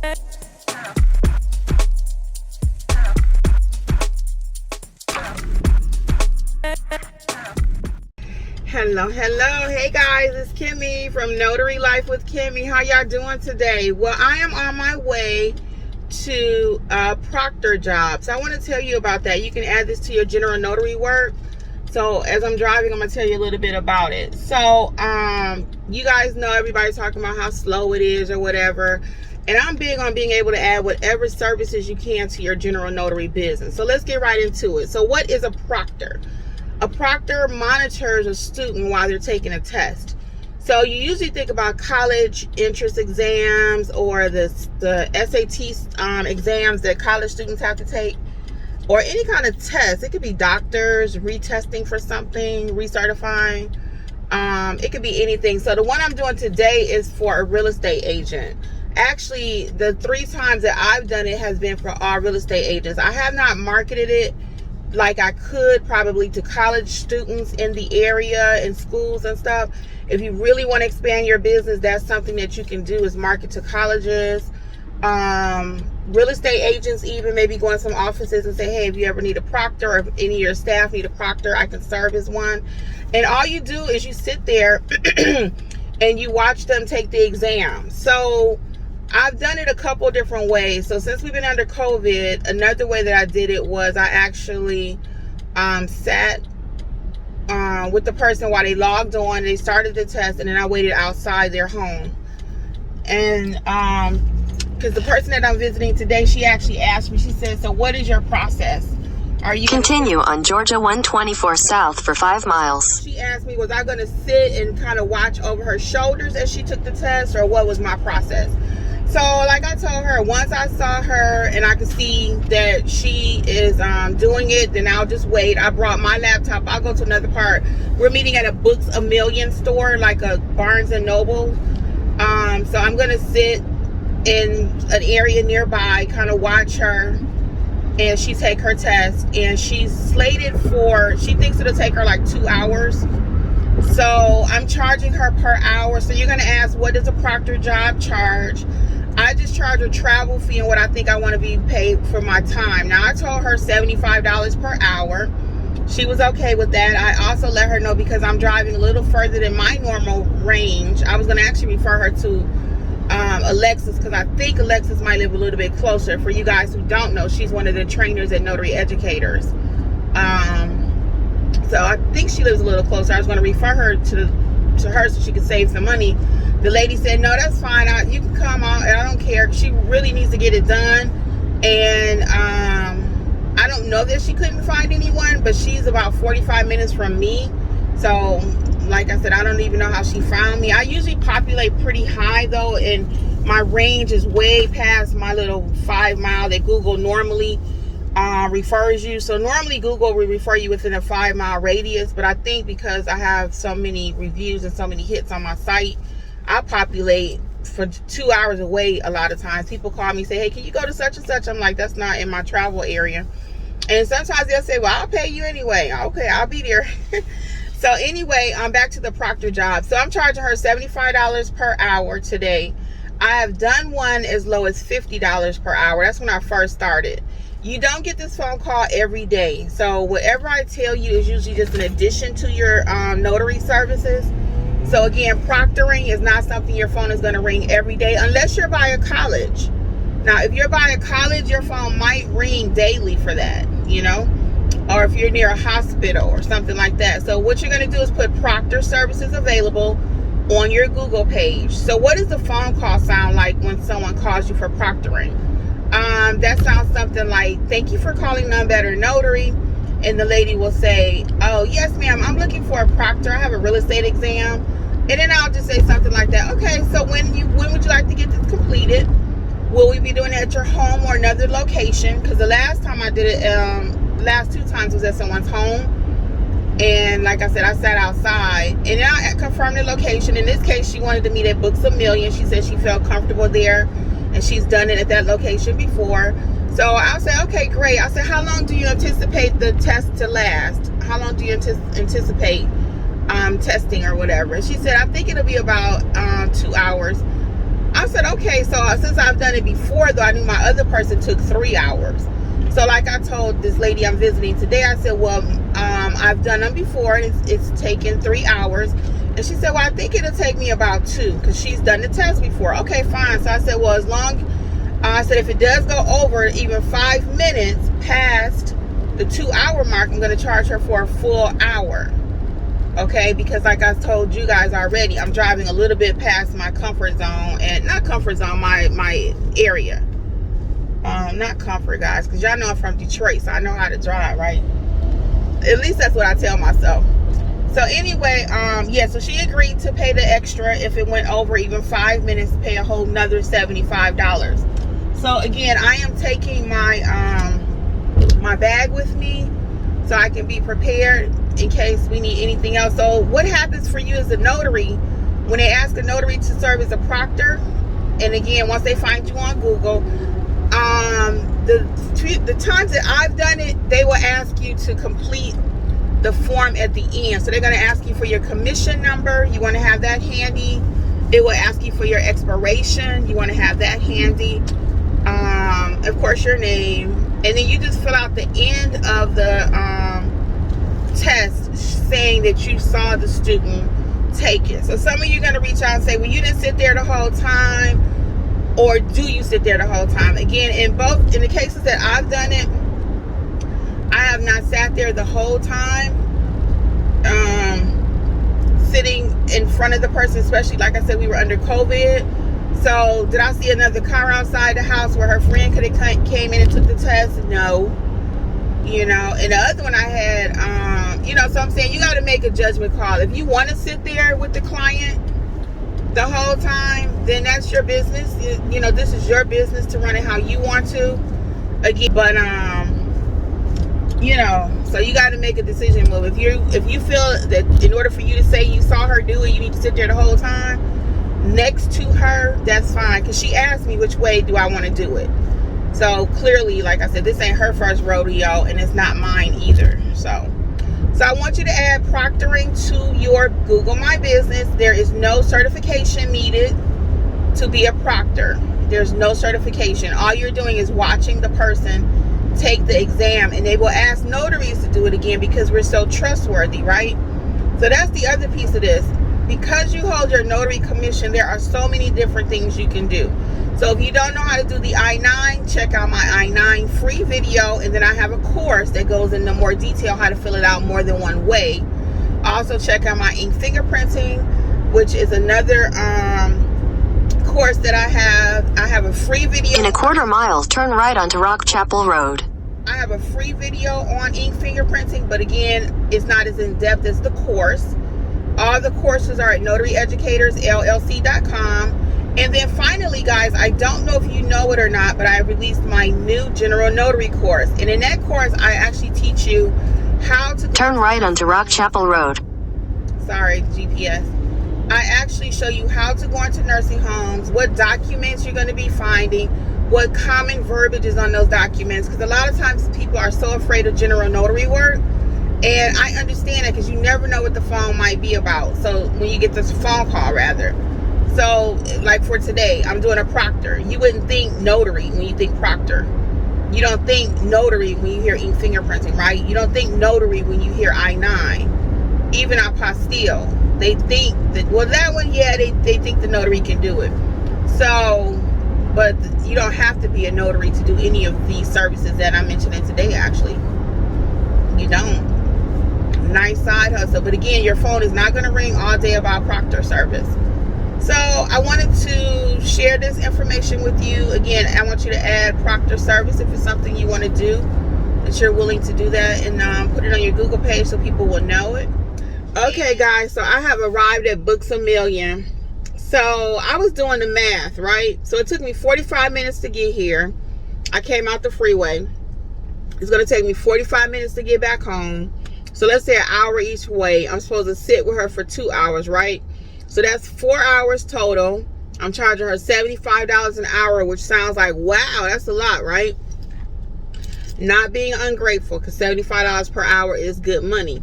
Hello, hey guys, it's Kimmi from Notary Life with Kimmi. How y'all doing today? Well, I am on my way to Proctor jobs. I want to tell you about that. You can add this to your general notary work. So as I'm driving, I'm gonna tell you a little bit about it. So you guys know everybody's talking about how slow it is or whatever, and I'm big on being able to add whatever services you can to your general notary business. So let's get right into it. So what is a proctor? A proctor monitors a student while they're taking a test. So you usually think about college entrance exams or the SAT exams that college students have to take, or any kind of test. It could be doctors retesting for something, recertifying. It could be anything. So the one I'm doing today is for a real estate agent. Actually, the 3 times that I've done it has been for all real estate agents. I have not marketed it like I could probably to college students in the area and schools and stuff. If you really want to expand your business, that's something that you can do, is market to colleges. Real estate agents even maybe go in some offices and say, hey, if you ever need a proctor, or if any of your staff need a proctor, I can serve as one. And all you do is you sit there and you watch them take the exam. So I've done it a couple different ways. So since we've been under COVID, another way that I did it was I actually sat with the person while they logged on, they started the test, and then I waited outside their home. And because the person that I'm visiting today, she actually asked me, she said, so what is your process? Are you continue on Georgia 124 South for 5 miles? She asked me, was I going to sit and kind of watch over her shoulders as she took the test, or what was my process? So like I told her, once I saw her and I could see that she is doing it, then I'll just wait. I brought my laptop. I'll go to another part. We're meeting at a Books A Million store, like a Barnes and Noble. So I'm going to sit in an area nearby, kind of watch her, and she take her test. And she's slated for, she thinks it'll take her like 2 hours. So I'm charging her per hour. So you're going to ask, what does a proctor job charge? I just charge a travel fee and what I think I want to be paid for my time. Now, I told her $75 per hour. She was okay with that. I also let her know, because I'm driving a little further than my normal range, I was going to actually refer her to Alexis, because I think Alexis might live a little bit closer. For you guys who don't know, she's one of the trainers at Notary Educators. So I think she lives a little closer. I was going to refer her to her so she could save some money. The lady said, no, that's fine. You can come on, and I don't care. She really needs to get it done. And I don't know that she couldn't find anyone, but she's about 45 minutes from me. So like I said, I don't even know how she found me. I usually populate pretty high though, and my range is way past my little 5 mile that Google normally refers you. So normally Google will refer you within a 5 mile radius, but I think because I have so many reviews and so many hits on my site, I populate for 2 hours away. A lot of times people call me, say, hey, can you go to such and such? I'm like, that's not in my travel area. And sometimes they'll say, well, I'll pay you anyway. Okay, I'll be there. So anyway, I'm back to the proctor job. So I'm charging her $75 per hour today. I have done one as low as $50 per hour. That's when I first started. You don't get this phone call every day. So whatever I tell you is usually just an addition to your notary services. So again, proctoring is not something your phone is going to ring every day unless you're by a college. Now, if you're by a college, your phone might ring daily for that, you know, or if you're near a hospital or something like that. So what you're going to do is put proctor services available on your Google page. So what does the phone call sound like when someone calls you for proctoring? That sounds something like, thank you for calling None Better Notary. And the lady will say, oh, yes, ma'am, I'm looking for a proctor. I have a real estate exam. And then I'll just say something like that. Okay, so when would you like to get this completed? Will we be doing it at your home or another location? Because the last time I did it, last 2 times was at someone's home. And like I said, I sat outside. And then I confirmed the location. In this case, she wanted to meet at Books A Million. She said she felt comfortable there, and she's done it at that location before. So I'll say, okay, great. I said, how long do you anticipate the test to last? How long do you anticipate testing or whatever? And she said, I think it'll be about 2 hours. I said, okay, so since I've done it before, though, I knew my other person took 3 hours. So like I told this lady I'm visiting today, I said, well, I've done them before. It's taken 3 hours. And she said, well, I think it'll take me about 2 because she's done the test before. Okay, fine. So I said, well, I said, if it does go over even 5 minutes past the 2-hour mark, I'm going to charge her for a full hour. Okay, because like I told you guys already, I'm driving a little bit past my comfort zone, and not comfort zone, my area. Not comfort, guys, because y'all know I'm from Detroit, so I know how to drive, right? At least that's what I tell myself. So anyway, yeah, so she agreed to pay the extra if it went over even 5 minutes, pay a whole nother $75. So again, I am taking my bag with me so I can be prepared in case we need anything else. So what happens for you as a notary when they ask a notary to serve as a proctor? And again, once they find you on Google, the times that I've done it, they will ask you to complete the form at the end. So they're going to ask you for your commission number. You want to have that handy. It will ask you for your expiration. You want to have that handy. Of course, your name. And then you just fill out the end of the test saying that you saw the student take it. So some of you are going to reach out and say, well, you didn't sit there the whole time, or do you sit there the whole time? Again, in the cases that I've done it, I have not sat there the whole time, sitting in front of the person, especially like I said, we were under COVID. So did I see another car outside the house where her friend could have came in and took the test? No. You know, and the other one I had, you know, so I'm saying you got to make a judgment call. If you want to sit there with the client the whole time, then that's your business. You know, this is your business to run it how you want to. Again, but you know, so you got to make a decision. Well, if you feel that in order for you to say you saw her do it, you need to sit there the whole time next to her, that's fine, because she asked me which way do I want to do it. So clearly, like I said, this ain't her first rodeo, and it's not mine either. So I want you to add proctoring to your Google My Business. There is no certification needed to be a proctor. There's no certification. All you're doing is watching the person take the exam, and they will ask notaries to do it again because we're so trustworthy, right? So that's the other piece of this. Because you hold your notary commission, there are so many different things you can do. So if you don't know how to do the I-9, check out my I-9 free video, and then I have a course that goes into more detail how to fill it out more than one way. Also check out my ink fingerprinting, which is another course that I have. I have a free video. In a quarter mile, turn right onto Rock Chapel Road. I have a free video on ink fingerprinting, but again, it's not as in-depth as the course. All the courses are at notaryeducatorsllc.com. And then finally, guys, I don't know if you know it or not, but I released my new general notary course. And in that course, I actually teach you how to turn right onto Rock Chapel Road. Sorry, GPS. I actually show you how to go into nursing homes, what documents you're going to be finding, what common verbiage is on those documents. Because a lot of times people are so afraid of general notary work. And I understand that because you never know what the phone might be about. So when you get this phone call, rather. So like for today, I'm doing a proctor. You wouldn't think notary when you think proctor. You don't think notary when you hear ink fingerprinting, right? You don't think notary when you hear I-9. Even apostille. They think that, well, that one, yeah, they think the notary can do it. So, but you don't have to be a notary to do any of these services that I'm mentioning today, actually. You don't. Nice side hustle. But again, your phone is not going to ring all day about proctor service. So I wanted to share this information with you. Again, I want you to add proctor service if it's something you want to do, that you're willing to do that, and put it on your Google page so people will know it. Okay, guys, so I have arrived at Books A Million. So I was doing the math, right? So it took me 45 minutes to get here. I came out the freeway. It's going to take me 45 minutes to get back home. So let's say an hour each way. I'm supposed to sit with her for 2 hours, right? So that's 4 hours total. I'm charging her $75 an hour, which sounds like, wow, that's a lot, right? Not being ungrateful, because $75 per hour is good money.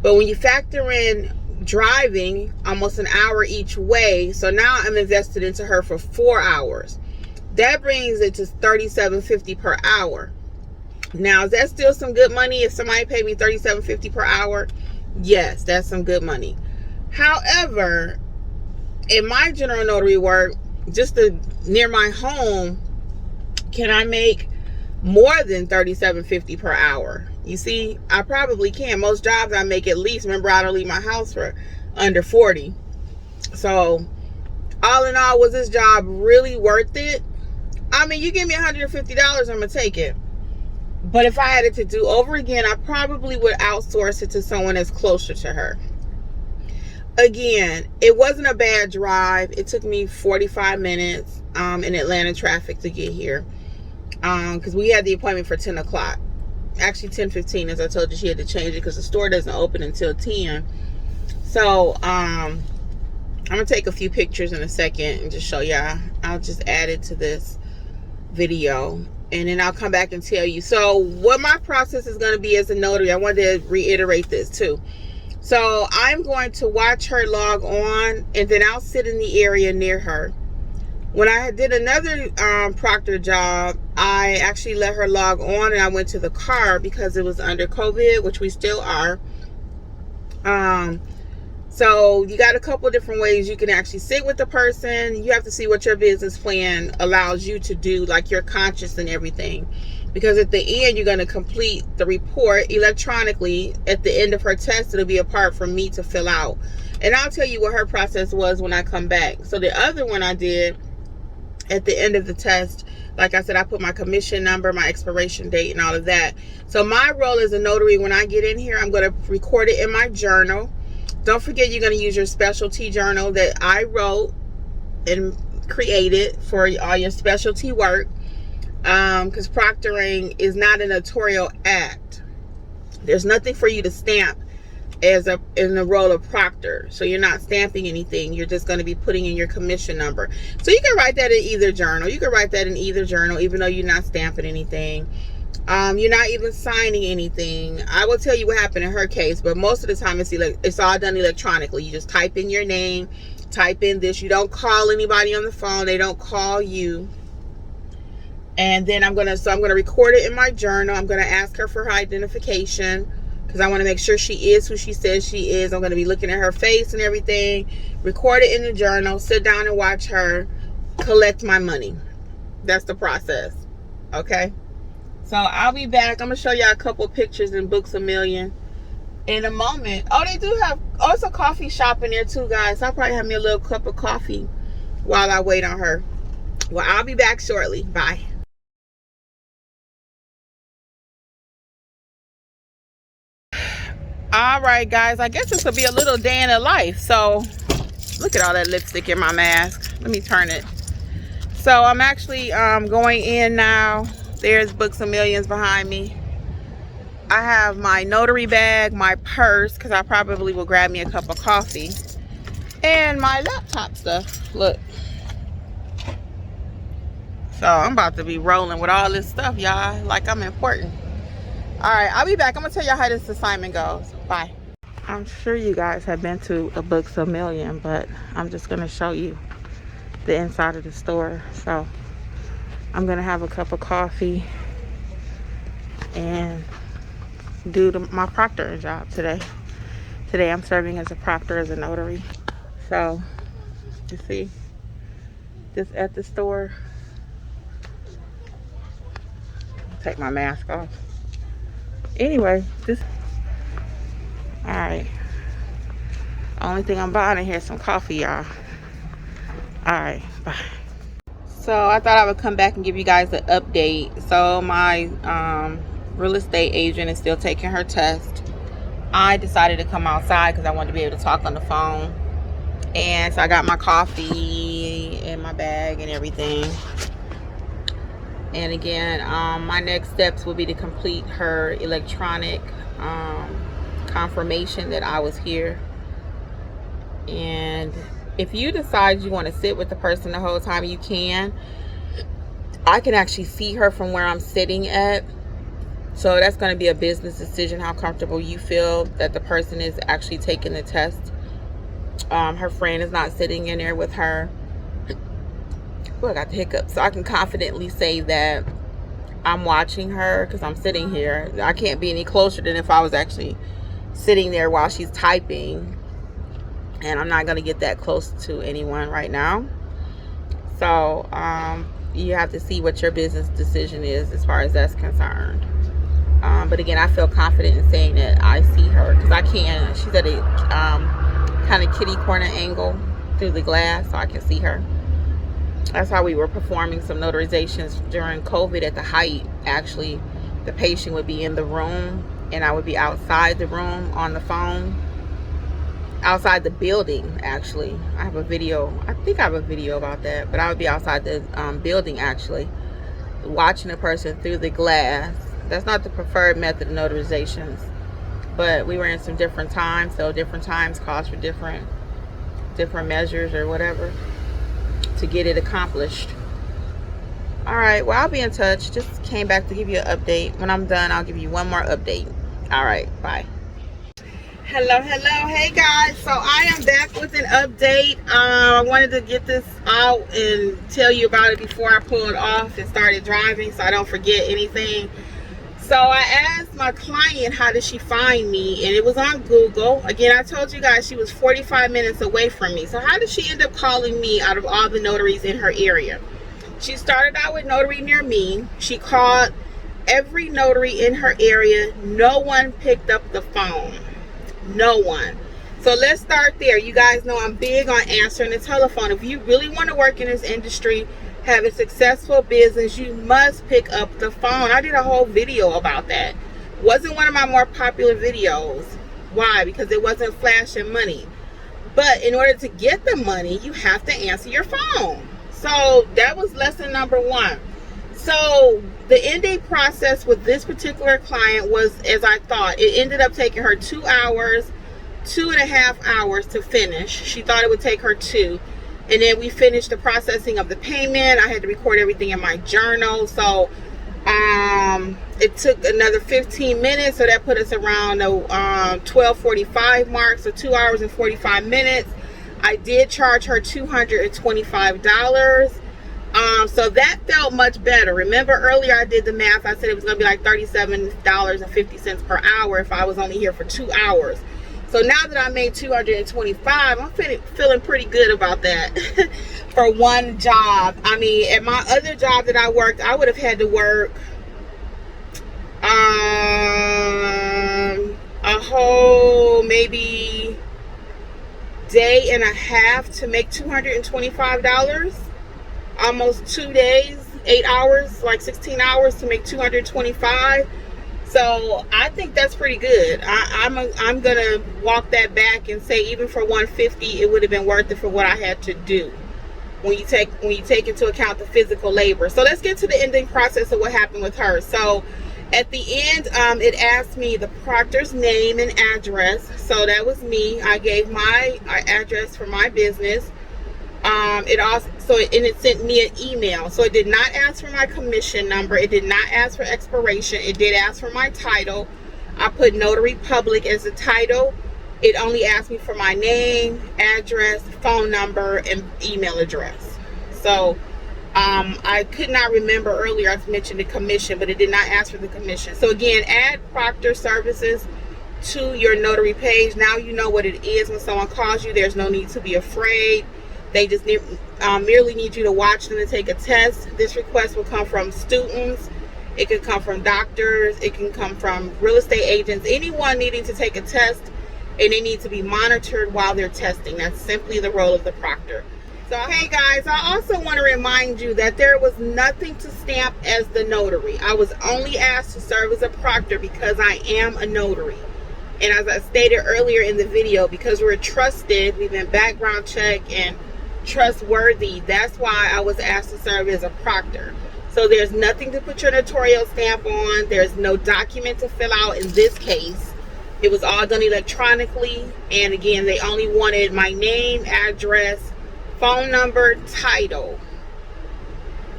But when you factor in driving almost an hour each way. So now I'm invested into her for 4 hours. That brings it to $37.50 per hour. Now, is that still some good money? If somebody paid me $37.50 per hour, yes, that's some good money. However, in my general notary work, just near my home, can I make more than $37.50 per hour? You see, I probably can. Most jobs I make at least. Remember, I don't leave my house for under 40. So, all in all, was this job really worth it? I mean, you give me $150, I'm going to take it. But if I had it to do over again, I probably would outsource it to someone that's closer to her. Again, it wasn't a bad drive. It took me 45 minutes in Atlanta traffic to get here. Because we had the appointment for 10 o'clock. Actually, 10:15, as I told you, she had to change it because the store doesn't open until 10. So, I'm going to take a few pictures in a second and just show y'all. I'll just add it to this video. And then I'll come back and tell you. So what my process is going to be as a notary, I wanted to reiterate this too. So I'm going to watch her log on, and then I'll sit in the area near her. When I did another Proctor job, I actually let her log on, and I went to the car because it was under COVID, which we still are. So you got a couple different ways you can actually sit with the person. You have to see what your business plan allows you to do, like your conscience and everything. Because at the end, you're going to complete the report electronically. At the end of her test, it'll be a part for me to fill out. And I'll tell you what her process was when I come back. So the other one I did at the end of the test, like I said, I put my commission number, my expiration date, and all of that. So my role as a notary, when I get in here, I'm going to record it in my journal. Don't forget, you're going to use your specialty journal that I wrote and created for all your specialty work. Because proctoring is not a notarial act. There's nothing for you to stamp in the role of proctor. So you're not stamping anything. You're just going to be putting in your commission number. So you can write that in either journal. You can write that in either journal, even though you're not stamping anything. You're not even signing anything. I will tell you what happened in her case, but most of the time it's all done electronically. You just type in your name, type in this. You don't call anybody on the phone. They don't call you. And then I'm gonna record it in my journal. I'm gonna ask her for her identification because I want to make sure she is who she says she is. I'm gonna be looking at her face and everything. Record it in the journal. Sit down and watch her collect my money. That's the process. Okay. So I'll be back. I'm gonna show y'all a couple pictures in Books A Million in a moment. Oh, they do have, oh, it's a coffee shop in there too, guys. I'll probably have me a little cup of coffee while I wait on her. Well, I'll be back shortly. Bye. All right, guys, I guess this will be a little day in the life. So look at all that lipstick in my mask. Let me turn it. So I'm actually going in now. There's Books A Millions behind me. I have my notary bag, my purse, because I probably will grab me a cup of coffee, and my laptop stuff. Look. So I'm about to be rolling with all this stuff, y'all, like I'm important. All right, I'll be back. I'm going to tell y'all how this assignment goes. Bye. I'm sure you guys have been to a Books A Million, but I'm just going to show you the inside of the store. So I'm gonna have a cup of coffee and do my proctoring job today. Today I'm serving as a proctor, as a notary. So you see, just at the store. Take my mask off. Anyway, all right. Only thing I'm buying in here is some coffee, y'all. All right, bye. So I thought I would come back and give you guys an update. So my real estate agent is still taking her test. I decided to come outside because I wanted to be able to talk on the phone. And so I got my coffee in my bag and everything. And again, my next steps will be to complete her electronic confirmation that I was here. And if you decide you want to sit with the person the whole time, you can. I can actually see her from where I'm sitting at. So that's going to be a business decision, how comfortable you feel that the person is actually taking the test Her friend is not sitting in there with her. Oh, I got the hiccups. So I can confidently say that I'm watching her because I'm sitting here. I can't be any closer than if I was actually sitting there while she's typing. And I'm not going to get that close to anyone right now. So you have to see what your business decision is as far as that's concerned. But again, I feel confident in saying that I see her because I can. She's at a kind of kitty corner angle through the glass, so I can see her. That's how we were performing some notarizations during COVID at the height. Actually, the patient would be in the room and I would be outside the room on the phone. Outside the building, actually. I have a video. I think I have a video about that. But I would be outside the building, actually, watching a person through the glass. That's not the preferred method of notarizations. But we were in some different times. So different times calls for different measures or whatever to get it accomplished. Alright, well, I'll be in touch. Just came back to give you an update. When I'm done, I'll give you one more update. Alright, bye. Hello. Hey guys, so I am back with an update. I wanted to get this out and tell you about it before I pulled off and started driving so I don't forget anything. So I asked my client how did she find me, and it was on Google. Again, I told you guys she was 45 minutes away from me. So how did she end up calling me out of all the notaries in her area? She started out with Notary Near Me. She called every notary in her area. No one picked up the phone. No one. So let's start there. You guys know I'm big on answering the telephone. If you really want to work in this industry, have a successful business, you must pick up the phone. I did a whole video about that. Wasn't one of my more popular videos. Why? Because it wasn't flashing money. But in order to get the money, you have to answer your phone. So that was lesson number one. So the ending process with this particular client was as I thought. It ended up taking her 2 hours, 2.5 hours to finish. She thought it would take her 2. And then we finished the processing of the payment. I had to record everything in my journal. So it took another 15 minutes. So that put us around the 12:45 mark. So 2 hours and 45 minutes. I did charge her $225. So that felt much better. Remember earlier I did the math. I said it was going to be like $37.50 per hour if I was only here for 2 hours. So now that I made $225, I'm feeling pretty good about that for one job. I mean, at my other job that I worked, I would have had to work a whole maybe day and a half to make $225. Almost 2 days, 8 hours, like 16 hours to make $225. So I think that's pretty good. I'm gonna walk that back and say even for $150, it would have been worth it for what I had to do. When you take into account the physical labor. So let's get to the ending process of what happened with her. So at the end, it asked me the proctor's name and address. So that was me. I gave my address for my business. It sent me an email. So it did not ask for my commission number. It did not ask for expiration. It did ask for my title. I put Notary Public as the title. It only asked me for my name, address, phone number, and email address. So I could not remember earlier I mentioned the commission, but it did not ask for the commission. So again, add Proctor services to your notary page. Now you know what it is. When someone calls you, there's no need to be afraid. They just merely need you to watch them and take a test. This request will come from students. It can come from doctors. It can come from real estate agents. Anyone needing to take a test, and they need to be monitored while they're testing. That's simply the role of the proctor. So, hey guys, I also want to remind you that there was nothing to stamp as the notary. I was only asked to serve as a proctor because I am a notary. And as I stated earlier in the video, because we're trusted, we've been background checked and trustworthy, that's why I was asked to serve as a proctor. So there's nothing to put your notarial stamp on. There's no document to fill out in this case. It was all done electronically. And again, they only wanted my name, address, phone number, title,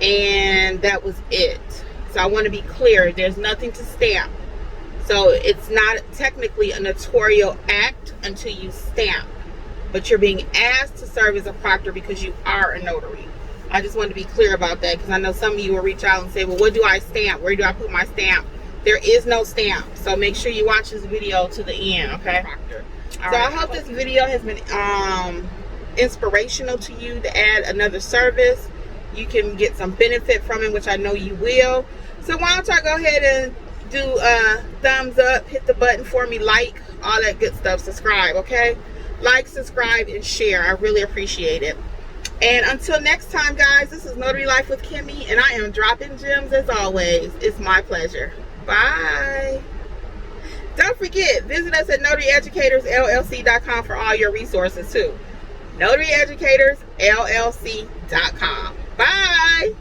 and that was it. So I want to be clear, there's nothing to stamp. So it's not technically a notarial act until you stamp. but you're being asked to serve as a proctor because you are a notary. I just wanted to be clear about that, because I know some of you will reach out and say, well, what do I stamp? Where do I put my stamp? There is no stamp. So make sure you watch this video to the end, okay? Proctor. So I hope this video has been inspirational to you to add another service. You can get some benefit from it, which I know you will. So why don't I go ahead and do a thumbs up, hit the button for me, like, all that good stuff, subscribe, okay? Like, subscribe, and share. I really appreciate it. And until next time, guys, this is Notary Life with Kimmi, and I am dropping gems as always. It's my pleasure. Bye. Don't forget, visit us at NotaryEducatorsLLC.com for all your resources too. NotaryEducatorsLLC.com. Bye.